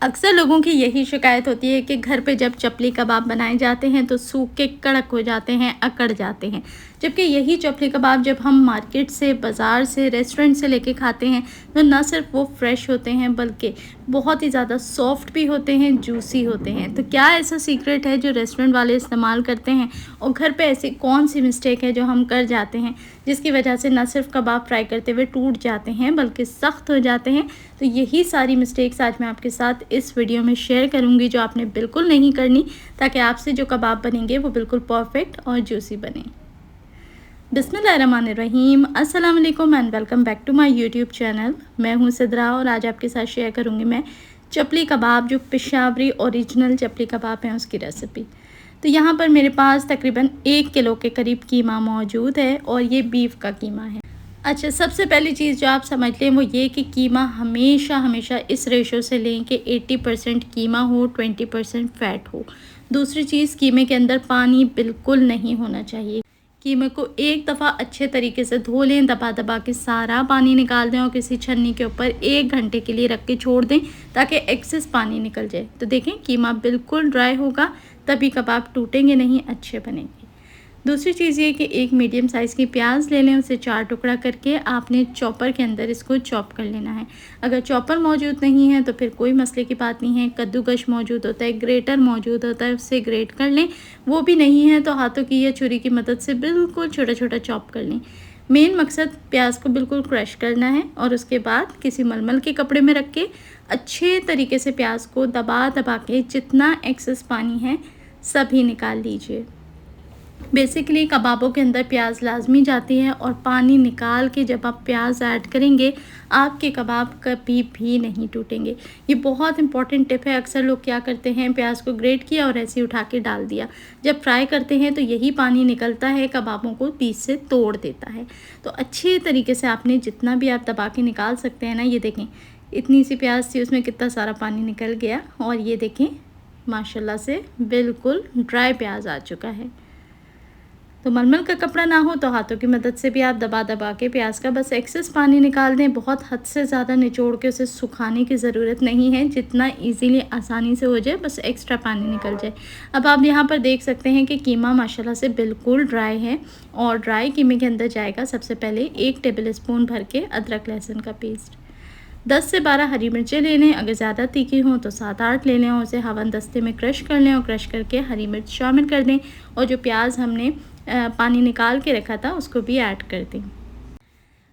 अक्सर लोगों की यही शिकायत होती है कि घर पे जब चपली कबाब बनाए जाते हैं तो सूख के कड़क हो जाते हैं, अकड़ जाते हैं। जबकि यही चपली कबाब जब हम मार्केट से, बाज़ार से, रेस्टोरेंट से लेके खाते हैं तो ना सिर्फ वो फ्रेश होते हैं बल्कि बहुत ही ज़्यादा सॉफ्ट भी होते हैं, जूसी होते हैं। तो क्या ऐसा सीक्रेट है जो रेस्टोरेंट वाले इस्तेमाल करते हैं और घर पे ऐसी कौन सी मिस्टेक है जो हम कर जाते हैं जिसकी वजह से ना सिर्फ कबाब फ्राई करते हुए टूट जाते हैं बल्कि सख्त हो जाते हैं। तो यही सारी मिस्टेक्स आज मैं आपके साथ इस वीडियो में शेयर करूंगी जो आपने बिल्कुल नहीं करनी, ताकि आपसे जो कबाब बनेंगे वो बिल्कुल परफेक्ट और जूसी बने। बिस्मिल्लाहिर्रहमानिर्रहीम, अस्सलाम वालेकुम and welcome back to my YouTube channel. मैं हूं सिद्रा और आज आपके साथ शेयर करूंगी मैं चपली कबाब, जो पेशावरी ओरिजिनल चपली कबाब हैं उसकी रेसिपी। तो यहाँ पर मेरे पास तकरीबन 1 किलो के करीब कीमा मौजूद है और ये बीफ का कीमा है। अच्छा, सबसे पहली चीज़ जो आप समझ लें वो ये कि कीमा हमेशा हमेशा इस रेशो से लें कि 80% कीमा हो, 20% फ़ैट हो। दूसरी चीज़, कीमे के अंदर पानी बिल्कुल नहीं होना चाहिए। कीमे को एक दफ़ा अच्छे तरीके से धो लें, दबा दबा के सारा पानी निकाल दें और किसी छन्नी के ऊपर 1 घंटे के लिए रख के छोड़ दें ताकि एक्सेस पानी निकल जाए। तो देखें, कीमा बिल्कुल ड्राई होगा तभी कबाब टूटेंगे नहीं, अच्छे बनेंगे। दूसरी चीज़ ये कि एक मीडियम साइज़ की प्याज ले लें, उसे 4 टुकड़ा करके आपने चॉपर के अंदर इसको चॉप कर लेना है। अगर चॉपर मौजूद नहीं है तो फिर कोई मसले की बात नहीं है, कद्दूकश मौजूद होता है, ग्रेटर मौजूद होता है, उससे ग्रेट कर लें। वो भी नहीं है तो हाथों की या छुरी की मदद से बिल्कुल छोटा छोटा चॉप कर लें। मेन मकसद प्याज को बिल्कुल क्रश करना है और उसके बाद किसी मलमल के कपड़े में रख के अच्छे तरीके से प्याज को दबा दबा के जितना एक्सेस पानी है सभी निकाल लीजिए। बेसिकली कबाबों के अंदर प्याज लाजमी जाती है और पानी निकाल के जब आप प्याज ऐड करेंगे आपके कबाब कभी भी नहीं टूटेंगे। ये बहुत इंपॉर्टेंट टिप है। अक्सर लोग क्या करते हैं, प्याज को ग्रेट किया और ऐसे ही उठा के डाल दिया। जब फ्राई करते हैं तो यही पानी निकलता है, कबाबों को बीच से तोड़ देता है। तो अच्छे तरीके से आपने जितना भी आप दबा के निकाल सकते हैं ना, ये देखें इतनी सी प्याज थी उसमें कितना सारा पानी निकल गया और ये देखें माशाल्लाह से बिल्कुल ड्राई प्याज आ चुका है। तो मलमल का कपड़ा ना हो तो हाथों की मदद से भी आप दबा दबा के प्याज का बस एक्सेस पानी निकाल दें। बहुत हद से ज़्यादा निचोड़ के उसे सुखाने की ज़रूरत नहीं है, जितना इजीली आसानी से हो जाए बस एक्स्ट्रा पानी निकल जाए। अब आप यहाँ पर देख सकते हैं कि कीमा माशाल्लाह से बिल्कुल ड्राई है और ड्राई कीमे के अंदर जाएगा सबसे पहले 1 टेबल स्पून भर के अदरक लहसुन का पेस्ट। 10 से 12 हरी मिर्चें ले लें, अगर ज़्यादा तीखी हों तो 7-8 ले लें और उसे हवन दस्ते में क्रश कर लें और क्रश करके हरी मिर्च शामिल कर दें और जो प्याज हमने पानी निकाल के रखा था उसको भी ऐड कर दें।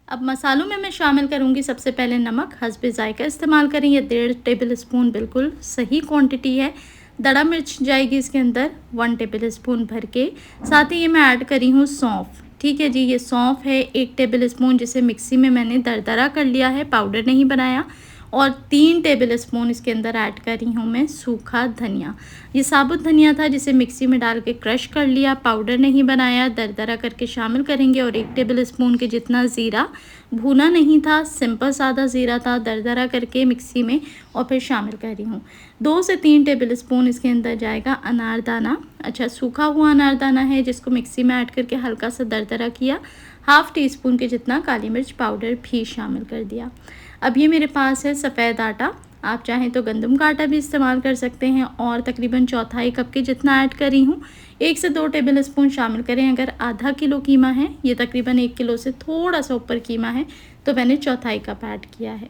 अब मसालों में मैं शामिल करूंगी सबसे पहले नमक, हस्बे जायका इस्तेमाल करें, ये 1.5 टेबल स्पून बिल्कुल सही क्वांटिटी है। दड़ा मिर्च जाएगी इसके अंदर 1 टेबल स्पून भर के। साथ ही ये मैं ऐड करी हूँ सौंफ। ठीक है जी, ये सौंफ है 1 टेबल स्पून, जिसे मिक्सी में मैंने दरदरा कर लिया है, पाउडर नहीं बनाया। और 3 टेबल स्पून इसके अंदर ऐड कर रही हूँ मैं सूखा धनिया। ये साबुत धनिया था जिसे मिक्सी में डाल के क्रश कर लिया, पाउडर नहीं बनाया, दरदरा करके शामिल करेंगे। और 1 टेबल स्पून के जितना ज़ीरा, भुना नहीं था, सिंपल सादा ज़ीरा था, दरदरा करके मिक्सी में और फिर शामिल कर रही हूँ। 2 से 3 टेबल स्पून इसके अंदर जाएगा अनारदाना। अच्छा, सूखा हुआ अनारदाना है जिसको मिक्सी में ऐड करके हल्का सा दरदरा किया। हाफ़ टी स्पून के जितना काली मिर्च पाउडर भी शामिल कर दिया। अब ये मेरे पास है सफ़ेद आटा, आप चाहें तो गंदम का आटा भी इस्तेमाल कर सकते हैं और तकरीबन 1/4 कप के जितना ऐड कर रही हूँ। 1 से 2 टेबल स्पून शामिल करें। अगर आधा किलो कीमा है, ये तकरीबन 1 किलो से थोड़ा सा ऊपर कीमा है, तो मैंने 1/4 कप ऐड किया है।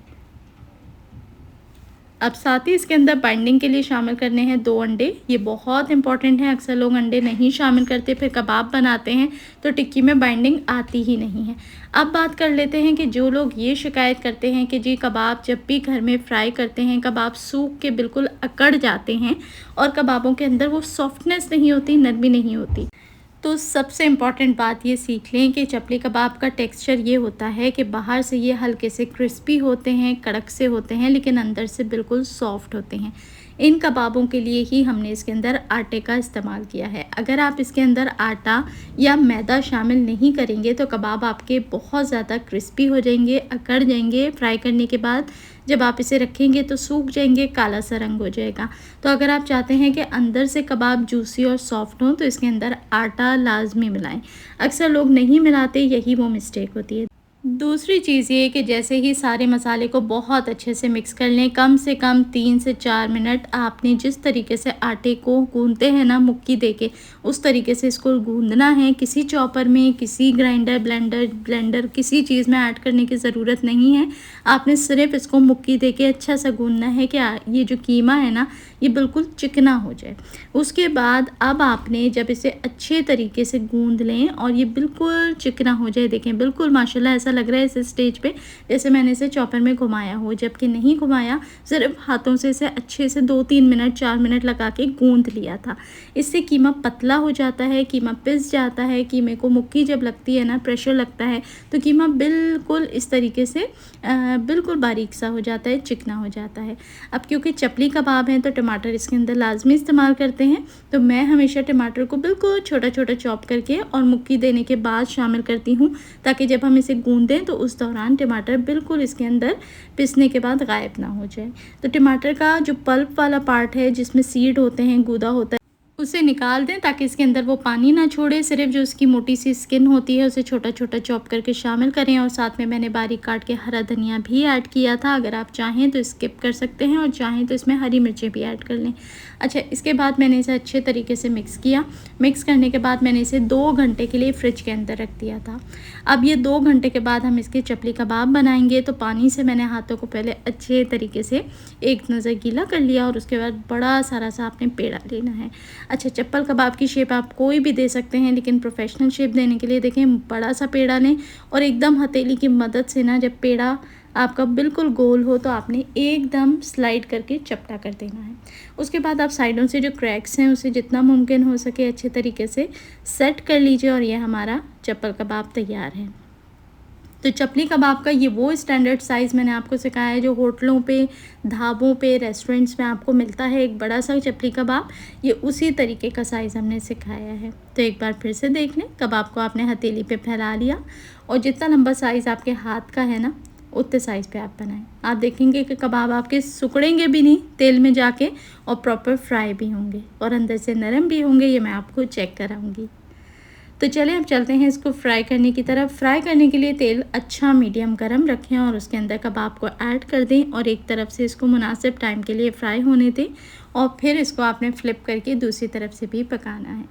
अब साथ ही इसके अंदर बाइंडिंग के लिए शामिल करने हैं 2 अंडे। ये बहुत इंपॉर्टेंट है, अक्सर लोग अंडे नहीं शामिल करते, फिर कबाब बनाते हैं तो टिक्की में बाइंडिंग आती ही नहीं है। अब बात कर लेते हैं कि जो लोग ये शिकायत करते हैं कि जी कबाब जब भी घर में फ्राई करते हैं कबाब सूख के बिल्कुल अकड़ जाते हैं और कबाबों के अंदर वो सॉफ्टनेस नहीं होती, नरमी नहीं होती, तो सबसे इम्पॉर्टेंट बात ये सीख लें कि चपली कबाब का टेक्सचर ये होता है कि बाहर से ये हल्के से क्रिस्पी होते हैं, कड़क से होते हैं, लेकिन अंदर से बिल्कुल सॉफ्ट होते हैं। इन कबाबों के लिए ही हमने इसके अंदर आटे का इस्तेमाल किया है। अगर आप इसके अंदर आटा या मैदा शामिल नहीं करेंगे तो कबाब आपके बहुत ज़्यादा क्रिस्पी हो जाएंगे, अकड़ जाएंगे। फ्राई करने के बाद जब आप इसे रखेंगे तो सूख जाएंगे, काला सा रंग हो जाएगा। तो अगर आप चाहते हैं कि अंदर से कबाब जूसी और सॉफ्ट हों तो इसके अंदर आटा लाजमी मिलाएं। अक्सर लोग नहीं मिलाते, यही वो मिस्टेक होती है। दूसरी चीज़ ये कि जैसे ही सारे मसाले को बहुत अच्छे से मिक्स कर लें, कम से कम 3 से 4 मिनट आपने जिस तरीके से आटे को गूँथते हैं ना मुक्की देके, उस तरीके से इसको गूँथना है। किसी चॉपर में, किसी ग्राइंडर, ब्लेंडर किसी चीज़ में ऐड करने की ज़रूरत नहीं है। आपने सिर्फ़ इसको मुक्की देके अच्छा सा गूँथना है कि ये जो कीमा है ना, ये बिल्कुल चिकना हो जाए। उसके बाद अब आपने जब इसे अच्छे तरीके से गूँथ लें और ये बिल्कुल चिकना हो जाए, देखें बिल्कुल माशाल्लाह ऐसा लग रहा है इस स्टेज पे जैसे मैंने इसे चॉपर में घुमाया हो, जबकि नहीं घुमाया, सिर्फ हाथों से इसे अच्छे से 2-3 मिनट 4 मिनट लगा के गूँथ लिया था। इससे कीमा पतला हो जाता है, कीमा पिस जाता है। कीमे को मुक्की जब लगती है ना, प्रेशर लगता है, तो कीमा बिल्कुल इस तरीके से बिल्कुल बारीक सा हो जाता है, चिकना हो जाता है। अब क्योंकि चपली कबाब हैं तो टमाटर इसके अंदर लाजमी इस्तेमाल करते हैं, तो मैं हमेशा टमाटर को बिल्कुल छोटा छोटा चॉप करके और मुक्की देने के बाद शामिल करती हूँ, ताकि जब हम इसे गूँथें तो उस दौरान टमाटर बिल्कुल इसके अंदर पिसने के बाद गायब ना हो जाए। तो टमाटर का जो पल्प वाला पार्ट है, जिसमें सीड होते हैं, गूदा होता है, उसे निकाल दें ताकि इसके अंदर वो पानी ना छोड़े। सिर्फ जो उसकी मोटी सी स्किन होती है उसे छोटा छोटा चॉप करके शामिल करें, और साथ में मैंने बारीक काट के हरा धनिया भी ऐड किया था। अगर आप चाहें तो स्किप कर सकते हैं और चाहें तो इसमें हरी मिर्चें भी ऐड कर लें। अच्छा, इसके बाद मैंने इसे अच्छे तरीके से मिक्स किया। मिक्स करने के बाद मैंने इसे 2 घंटे के लिए फ्रिज के अंदर रख दिया था। अब ये 2 घंटे के बाद हम इसके चपली कबाब बनाएंगे। तो पानी से मैंने हाथों को पहले अच्छे तरीके से एक नज़र गीला कर लिया, और उसके बाद बड़ा सारा सा आपने पेड़ा लेना है। अच्छा, चप्पल कबाब की शेप आप कोई भी दे सकते हैं, लेकिन प्रोफेशनल शेप देने के लिए देखें बड़ा सा पेड़ा लें, और एकदम हथेली की मदद से ना, जब पेड़ा आपका बिल्कुल गोल हो तो आपने एकदम स्लाइड करके चपटा कर देना है। उसके बाद आप साइडों से जो क्रैक्स हैं उसे जितना मुमकिन हो सके अच्छे तरीके से सेट कर लीजिए, और ये हमारा चप्पल कबाब तैयार है। तो चपली कबाब का ये वो स्टैंडर्ड साइज़ मैंने आपको सिखाया है जो होटलों पे, ढाबों पे, रेस्टोरेंट्स में आपको मिलता है, एक बड़ा सा चपली कबाब, ये उसी तरीके का साइज़ हमने सिखाया है। तो एक बार फिर से देख लें, कबाब को आपने हथेली पे फैला लिया, और जितना लंबा साइज़ आपके हाथ का है ना, उतने साइज़ पे आप बनाएं। आप देखेंगे कि कबाब आपके सिकुड़ेंगे भी नहीं तेल में जाके, और प्रॉपर फ्राई भी होंगे, और अंदर से नरम भी होंगे। ये मैं आपको चेक कराऊँगी। तो चलें अब चलते हैं इसको फ्राई करने की तरफ। फ्राई करने के लिए तेल अच्छा मीडियम गरम रखें, और उसके अंदर कबाब को ऐड कर दें, और एक तरफ से इसको मुनासिब टाइम के लिए फ्राई होने दें, और फिर इसको आपने फ्लिप करके दूसरी तरफ से भी पकाना है।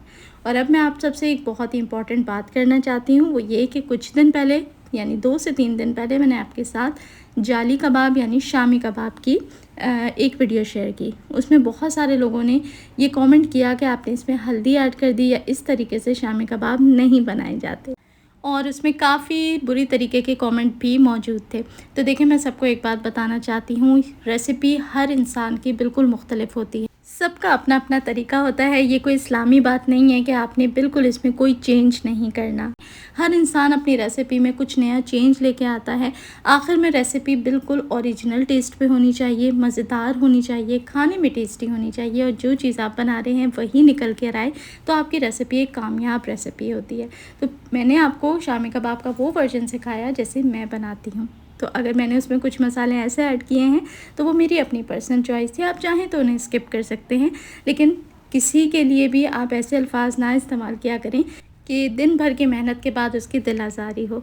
और अब मैं आप सबसे एक बहुत ही इंपॉर्टेंट बात करना चाहती हूँ, वो ये कि कुछ दिन पहले, यानी 2 से 3 दिन पहले, मैंने आपके साथ जाली कबाब यानी शामी कबाब की एक वीडियो शेयर की। उसमें बहुत सारे लोगों ने ये कमेंट किया कि आपने इसमें हल्दी ऐड कर दी, या इस तरीके से शामी कबाब नहीं बनाए जाते, और उसमें काफ़ी बुरी तरीके के कमेंट भी मौजूद थे। तो देखिए, मैं सबको एक बात बताना चाहती हूँ, रेसिपी हर इंसान की बिल्कुल मुख्तलिफ होती है, सबका अपना अपना तरीका होता है। ये कोई इस्लामी बात नहीं है कि आपने बिल्कुल इसमें कोई चेंज नहीं करना। हर इंसान अपनी रेसिपी में कुछ नया चेंज लेके आता है। आखिर में रेसिपी बिल्कुल ओरिजिनल टेस्ट पे होनी चाहिए, मज़ेदार होनी चाहिए, खाने में टेस्टी होनी चाहिए, और जो चीज़ आप बना रहे हैं वही निकल कर आए तो आपकी रेसिपी एक कामयाब रेसिपी होती है। तो मैंने आपको शामी कबाब का वो वर्जन सिखाया जैसे मैं बनाती हूँ। तो अगर मैंने उसमें कुछ मसाले ऐसे ऐड किए हैं तो वो मेरी अपनी पर्सनल चॉइस थी, आप चाहें तो उन्हें स्किप कर सकते हैं, लेकिन किसी के लिए भी आप ऐसे अल्फाज ना इस्तेमाल किया करें कि दिन भर की मेहनत के बाद उसकी दिल आज़ारी हो।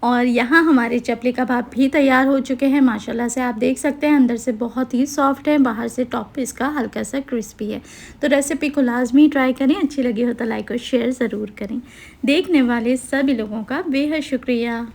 और यहाँ हमारे चपली कबाब भी तैयार हो चुके हैं। माशाल्लाह से आप देख सकते हैं अंदर से बहुत ही सॉफ्ट है, बाहर से टॉप पे इसका हल्का सा क्रिस्पी है। तो रेसिपी को लाजमी ट्राई करें, अच्छी लगी हो तो लाइक और शेयर ज़रूर करें। देखने वाले सभी लोगों का बेहद शुक्रिया।